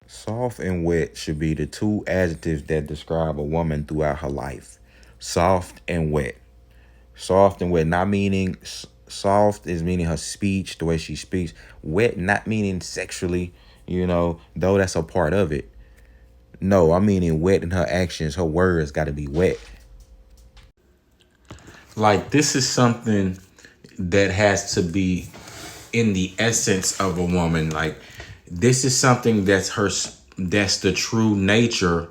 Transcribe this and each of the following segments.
Soft and wet should be the two adjectives that describe a woman throughout her life. Soft and wet. Soft and wet, not meaning soft is meaning her speech, the way she speaks. Wet, not meaning sexually, though that's a part of it. No, I'm meaning wet in her actions. Her words got to be wet. Like, this is something that has to be in the essence of a woman. Like, this is something that's the true nature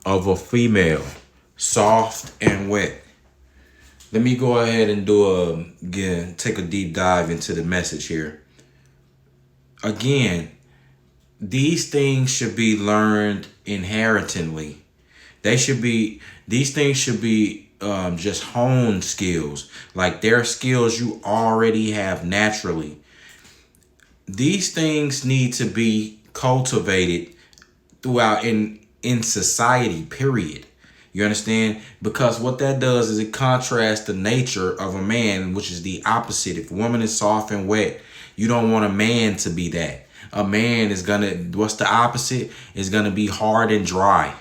of a female. Soft and wet. Let me go ahead and take a deep dive into the message here. Again, these things should be learned inherently. These things should be just honed skills. Like, they're skills you already have naturally. These things need to be cultivated throughout in society, period. You understand? Because what that does is it contrasts the nature of a man, which is the opposite. If a woman is soft and wet, you don't want a man to be that. A man is what's the opposite? Is gonna be hard and dry.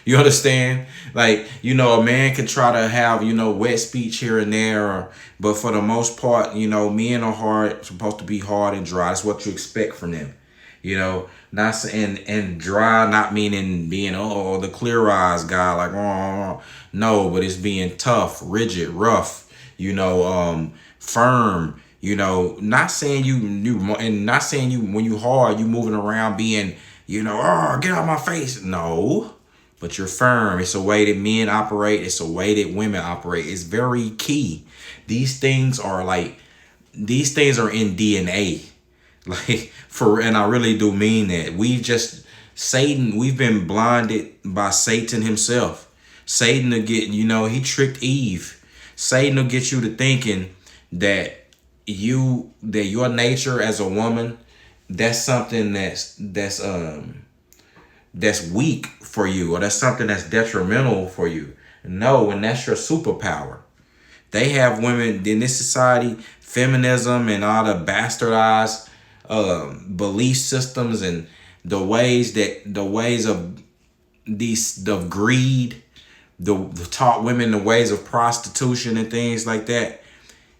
You understand? Like, a man can try to have, wet speech here and there, but for the most part, men are supposed to be hard and dry. That's what you expect from them. Not and dry, not meaning being the clear eyes guy, like no, but it's being tough, rigid, rough, firm. Not saying and not saying you when you hard, you moving around being, get out of my face. No, but you're firm. It's a way that men operate. It's a way that women operate. It's very key. These things are in DNA. Like, and I really do mean that. We've been blinded by Satan himself. Satan will get, he tricked Eve. Satan will get you to thinking that your nature as a woman, that's something that's weak for you, or that's something that's detrimental for you. No, and that's your superpower. They have women in this society, feminism and all the bastardized belief systems and the ways of greed, taught women the ways of prostitution and things like that.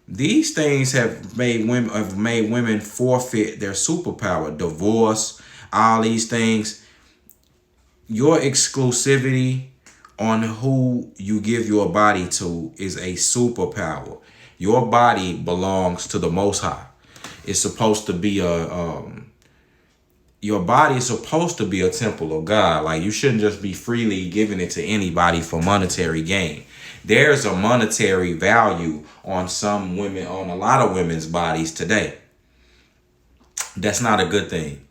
These things have made women forfeit their superpower. Divorce, all these things. Your exclusivity on who you give your body to is a superpower. Your body belongs to the Most High. It's supposed to be your body is supposed to be a temple of God. Like, you shouldn't just be freely giving it to anybody for monetary gain. There's a monetary value on a lot of women's bodies today. That's not a good thing.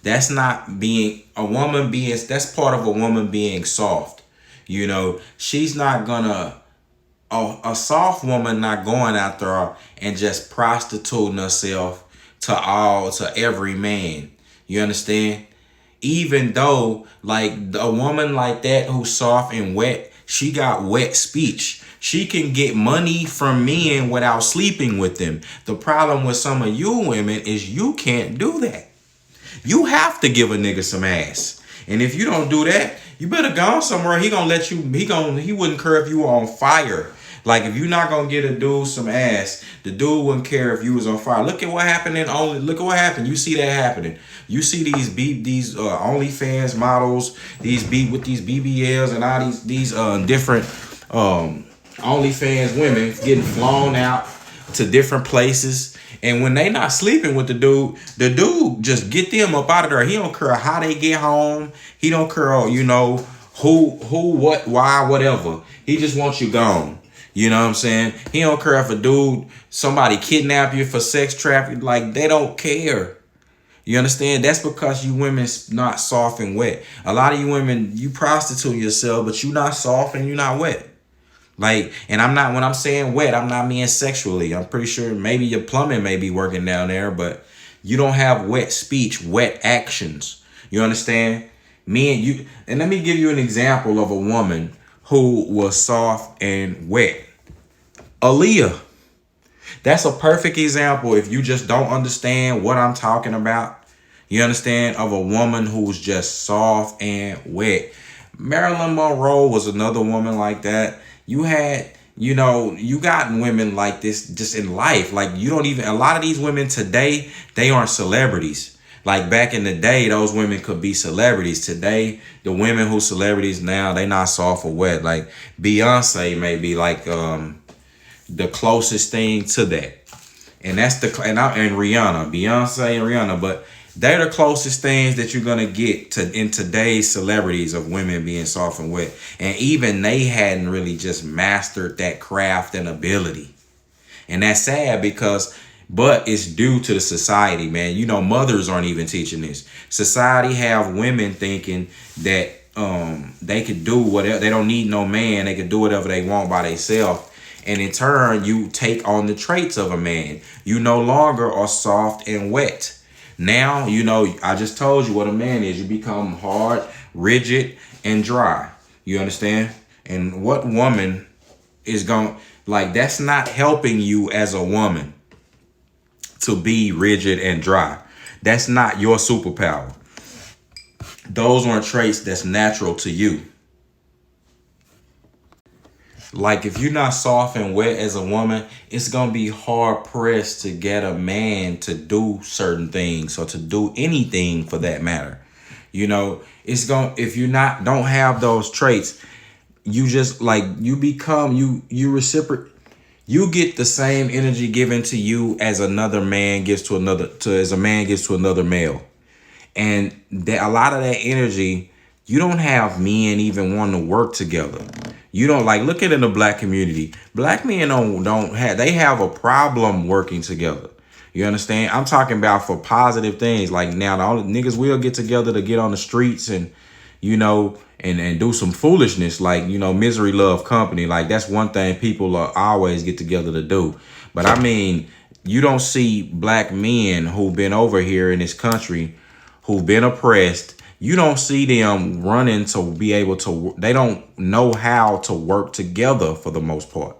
That's not being a woman being, that's part of a woman being soft. She's not gonna, a soft woman not going out there and just prostituting herself to every man. You understand? Even though, like, a woman like that who's soft and wet, she got wet speech. She can get money from men without sleeping with them. The problem with some of you women is you can't do that. You have to give a nigga some ass. And if you don't do that, you better go somewhere. He wouldn't care if you were on fire. Like, if you're not gonna get a dude some ass, the dude wouldn't care if you was on fire. Look at what happened look at what happened. You see that happening. You see these OnlyFans models, these BBLs and all these different OnlyFans women getting flown out to different places. And when they not sleeping with the dude just get them up out of there. He don't care how they get home. He don't care, who, what, why, whatever. He just wants you gone. You know what I'm saying? He don't care if somebody kidnap you for sex trafficking. Like, they don't care. You understand? That's because you women's not soft and wet. A lot of you women, you prostitute yourself, but you not soft and you not wet. Like, and when I'm saying wet, I'm not meaning sexually. I'm pretty sure maybe your plumbing may be working down there, but you don't have wet speech, wet actions. You understand? And let me give you an example of a woman who was soft and wet. Aaliyah. That's a perfect example if you just don't understand what I'm talking about. You understand? Of a woman who's just soft and wet. Marilyn Monroe was another woman like that. You had, you got women like this just in life. Like, you don't even, a lot of these women today, they aren't celebrities. Like back in the day, those women could be celebrities. Today, the women who celebrities now, they not soft or wet. Like Beyonce may be like the closest thing to that. And that's and Rihanna, Beyonce and Rihanna, but they're the closest things that you're gonna get to in today's celebrities of women being soft and wet. And even they hadn't really just mastered that craft and ability. And that's sad but it's due to the society, man. Mothers aren't even teaching this. Society have women thinking that they could do whatever. They don't need no man. They could do whatever they want by themselves. And in turn, you take on the traits of a man. You no longer are soft and wet. Now, I just told you what a man is. You become hard, rigid, and dry. You understand? And what woman is that's not helping you as a woman to be rigid and dry. That's not your superpower. Those aren't traits that's natural to you. Like, if you're not soft and wet as a woman, it's going to be hard pressed to get a man to do certain things or to do anything for that matter. If don't have those traits, you just you become, you reciprocate. You get the same energy given to you as another man gives to as a man gives to another male. And a lot of that energy, you don't have men even wanting to work together. You don't look at it in the black community. Black men they have a problem working together. You understand? I'm talking about for positive things. Like now, the only niggas will get together to get on the streets and, and do some foolishness like, misery love company. Like that's one thing people always get together to do. But I mean, you don't see black men who've been over here in this country, who've been oppressed. You don't see them running to be able to, they don't know how to work together for the most part.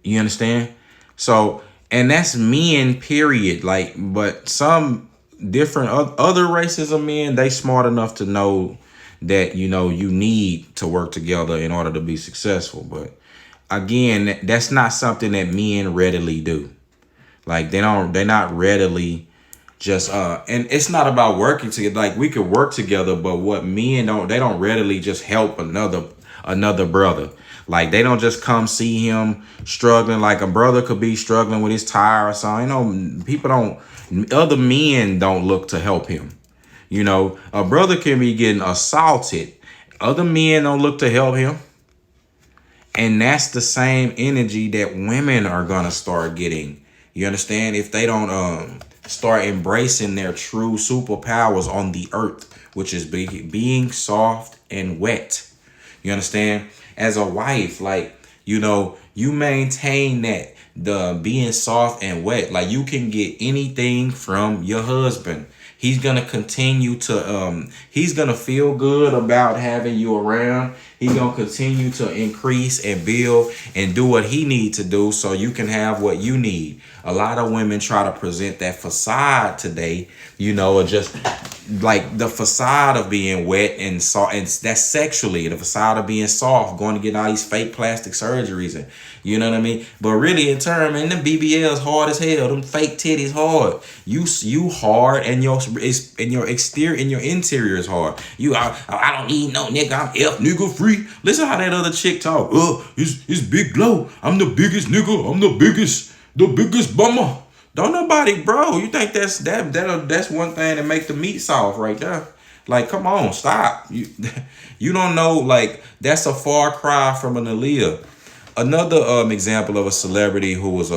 You understand? So, and that's men, period. But some different other races of men, they smart enough to know that, you need to work together in order to be successful. But again, that's not something that men readily do. They're not readily just, and it's not about working together. We could work together, but what men they don't readily just help another brother. They don't just come see him struggling. Like a brother could be struggling with his tire or something. Other men don't look to help him. A brother can be getting assaulted. Other men don't look to help him. And that's the same energy that women are going to start getting. You understand? If they don't start embracing their true superpowers on the earth, which is being soft and wet. You understand? As a wife, you maintain that, the being soft and wet. You can get anything from your husband. He's going to continue to, he's going to feel good about having you around. He's going to continue to increase and build and do what he needs to do so you can have what you need. A lot of women try to present that facade today, or just the facade of being wet and soft, and that's sexually, the facade of being soft, going to get all these fake plastic surgeries, and you know what I mean? But really, in turn, man, them BBLs hard as hell. Them fake titties hard. You hard, and your exterior and your interior is hard. I don't need no nigga. I'm F nigga free. Listen how that other chick talk. It's Big Glow. I'm the biggest nigga. I'm the biggest bummer. Don't nobody, bro. You think that's one thing that make the meat soft right there? Come on, stop. You don't know. That's a far cry from an Aaliyah. Another example of a celebrity who was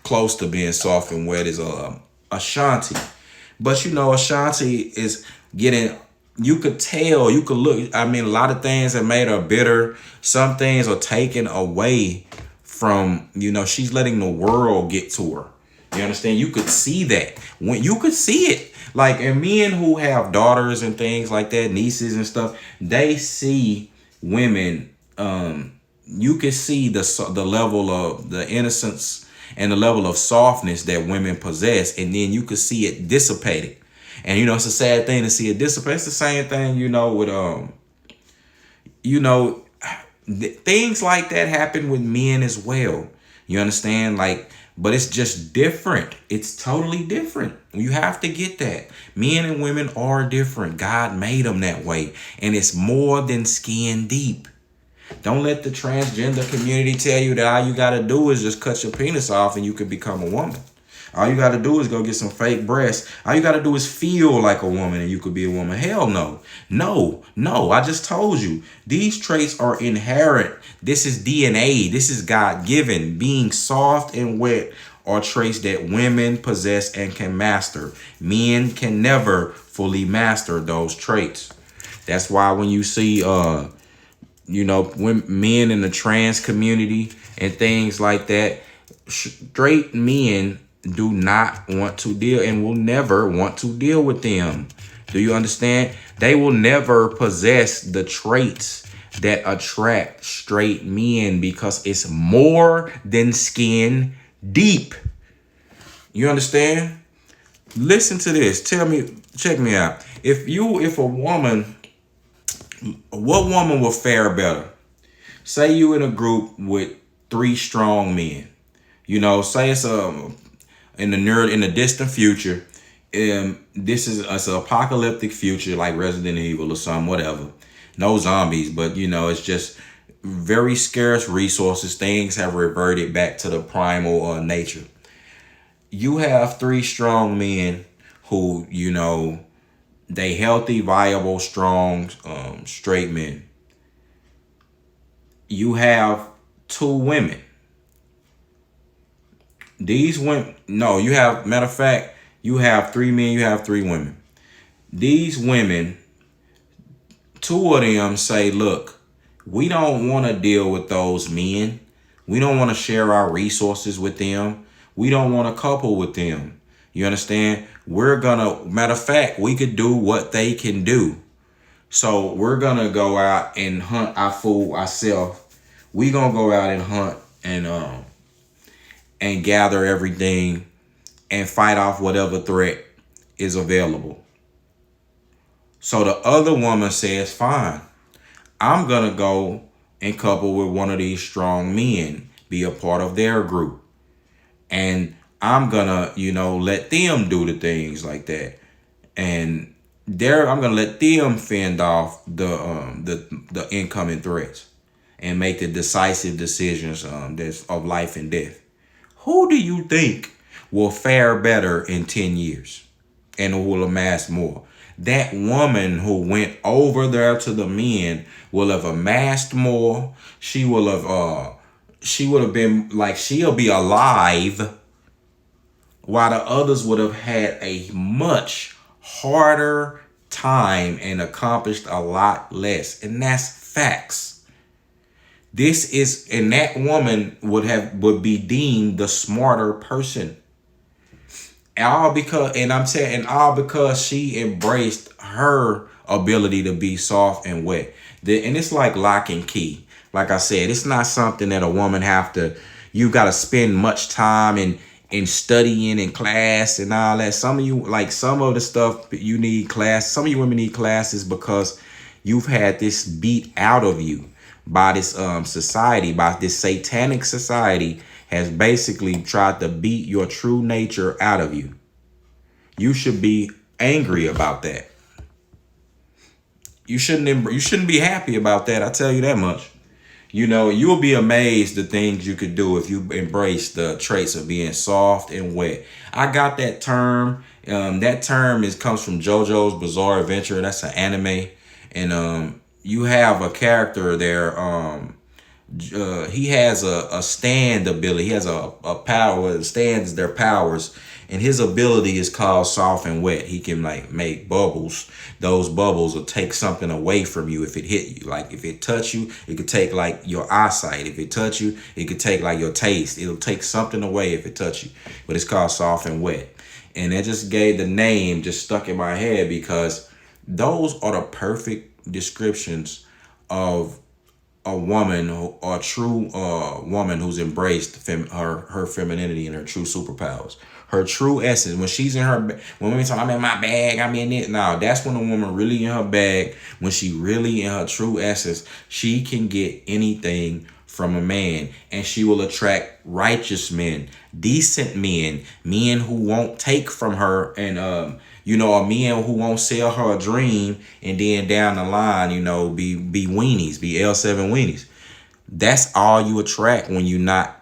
close to being soft and wet is Ashanti. But Ashanti is getting, you could tell, you could look, a lot of things that made her bitter. Some things are taken away from, she's letting the world get to her. You understand? You could see that. When you could see it. And men who have daughters and things like that, nieces and stuff, they see women, you can see the level of the innocence and the level of softness that women possess, and then you could see it dissipated. And it's a sad thing to see it dissipate. It's the same thing, with you know, things like that happen with men as well. You understand? Like, but it's just different. It's totally different. You have to get that. Men and women are different. God made them that way. And it's more than skin deep. Don't let the transgender community tell you that all you got to do is just cut your penis off and you can become a woman. All you got to do is go get some fake breasts. All you got to do is feel like a woman and you could be a woman. Hell no. No. I just told you. These traits are inherent. This is DNA. This is God-given. Being soft and wet are traits that women possess and can master. Men can never fully master those traits. That's why when you see, when men in the trans community and things like that, straight men do not want to deal and will never want to deal with them. Do you understand? They will never possess the traits that attract straight men because it's more than skin deep. You understand? Listen to this. Check me out. If a woman, what woman will fare better? Say you in a group with 3 strong men. Say it's in the distant future, this is it's an apocalyptic future like Resident Evil or something, whatever. No zombies, but it's just very scarce resources. Things have reverted back to the primal nature. You have 3 strong men who, they healthy, viable, strong, straight men. You have 2 women. These women, no, you have, matter of fact, you have 3 men, you have 3 women. These women, 2 of them say, look, we don't want to deal with those men. We don't want to share our resources with them. We don't want to couple with them. You understand? Matter of fact, we could do what they can do. So we're going to go out and hunt our food ourselves. We going to go out and hunt and gather everything and fight off whatever threat is available. So the other woman says, fine, I'm going to go and couple with one of these strong men, be a part of their group. And I'm going to, let them do the things like that. And I'm going to let them fend off the incoming threats and make the decisive decisions that's of life and death. Who do you think will fare better in 10 years and will amass more? That woman who went over there to the men will have amassed more. She would have been like, she'll be alive, while the others would have had a much harder time and accomplished a lot less. And that's facts. And that woman would be deemed the smarter person. All because she embraced her ability to be soft and wet. And it's like lock and key. Like I said, it's not something that a woman you got to spend much time in studying in class and all that. Some of the stuff you need class. Some of you women need classes because you've had this beat out of you by this society, by this satanic society has basically tried to beat your true nature out of you. You should be angry about that. You shouldn't be happy about that. I tell you that much. You'll be amazed the things you could do if you embrace the traits of being soft and wet. I got that term. That term comes from JoJo's Bizarre Adventure. That's an anime. And you have a character there. He has a stand ability. He has a power. Stands their powers. And his ability is called soft and wet. He can make bubbles. Those bubbles will take something away from you if it hit you. Like if it touch you, it could take your eyesight. If it touch you, it could take your taste. It'll take something away if it touch you. But it's called soft and wet. And that just gave the name, just stuck in my head because those are the perfect descriptions of a woman or a true woman who's embraced her femininity and her true superpowers. her true essence. When she's in her, when women talk, I'm in my bag, I'm in it. No, that's when a woman really in her bag. When she really in her true essence, she can get anything from a man, and she will attract righteous men, decent men, men who won't take from her, and a men who won't sell her a dream and then down the line, be weenies, be L7 weenies. That's all you attract when you're not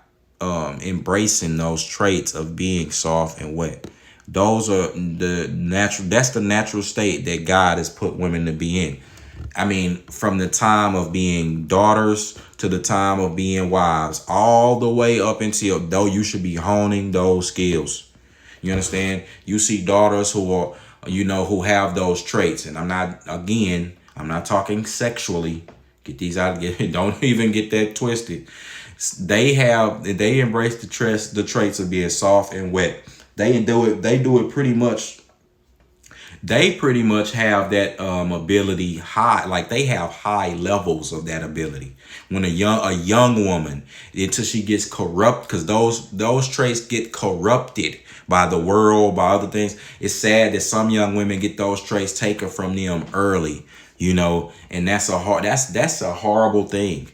embracing those traits of being soft and wet. Those are that's the natural state that God has put women to be in. I mean, from the time of being daughters to the time of being wives, all the way up until, though, you should be honing those skills. You understand? You see daughters who are, who have those traits. And I'm not talking sexually. Get these out. Don't even get that twisted. They embrace the traits of being soft and wet. They do it pretty much. They pretty much have that ability high, like they have high levels of that ability. When a young woman, until she gets corrupt, because those traits get corrupted by the world, by other things. It's sad that some young women get those traits taken from them early, and that's a horrible thing.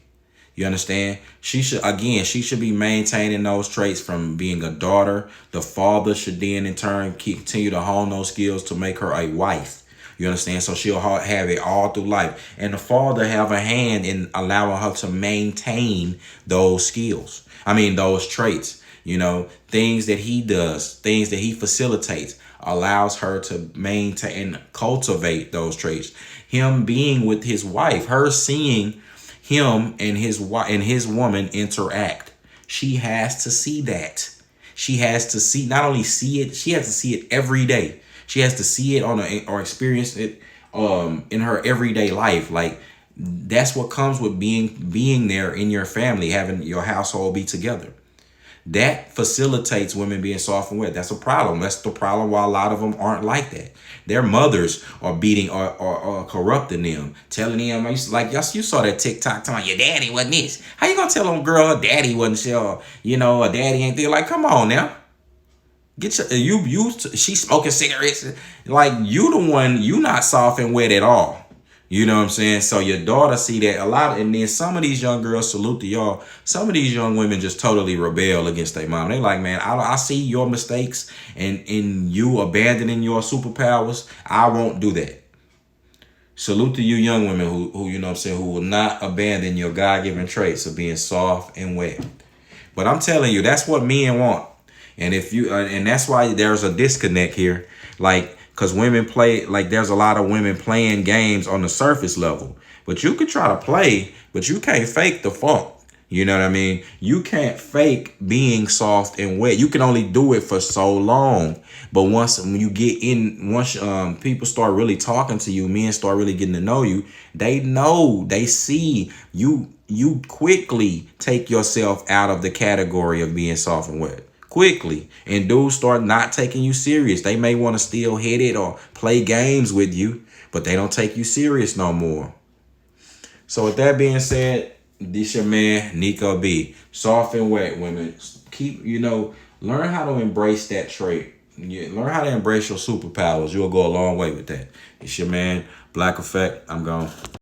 You understand? She should be maintaining those traits from being a daughter. The father should then in turn continue to hone those skills to make her a wife. You understand? So she'll have it all through life. And the father have a hand in allowing her to maintain those skills. I mean, those traits, things that he does, things that he facilitates, allows her to maintain and cultivate those traits. Him being with his wife, her seeing him and his wife and his woman interact. She has to see that. She has to not only see it, she has to see it every day. She has to see it or experience it in her everyday life. Like, that's what comes with being there in your family, having your household be together. That facilitates women being soft and wet. That's a problem. That's the problem why a lot of them aren't like that. Their mothers are beating or corrupting them, telling them, like, you saw that TikTok telling your daddy wasn't this. How you gonna tell them girl her daddy wasn't sure, her daddy ain't there? Like, come on now. Get she smoking cigarettes. Like, you the one, you not soft and wet at all. You know what I'm saying? So your daughter see that a lot. And then some of these young girls, salute to y'all, some of these young women just totally rebel against their mom. They like, man, I see your mistakes and in you abandoning your superpowers. I won't do that. Salute to you young women who who will not abandon your God-given traits of being soft and wet. But I'm telling you, that's what men want. And and that's why there's a disconnect here. Like, because women play, like, there's a lot of women playing games on the surface level. But you can try to play, but you can't fake the funk. You know what I mean? You can't fake being soft and wet. You can only do it for so long. But once people start really talking to you, men start really getting to know you, they see you quickly take yourself out of the category of being soft and wet. Quickly. And dudes start not taking you serious. They may want to still hit it or play games with you, but they don't take you serious no more. So with that being said, this your man, Nico B. Soft and wet women. Keep, learn how to embrace that trait. Learn how to embrace your superpowers. You'll go a long way with that. It's your man, Black Effect. I'm gone.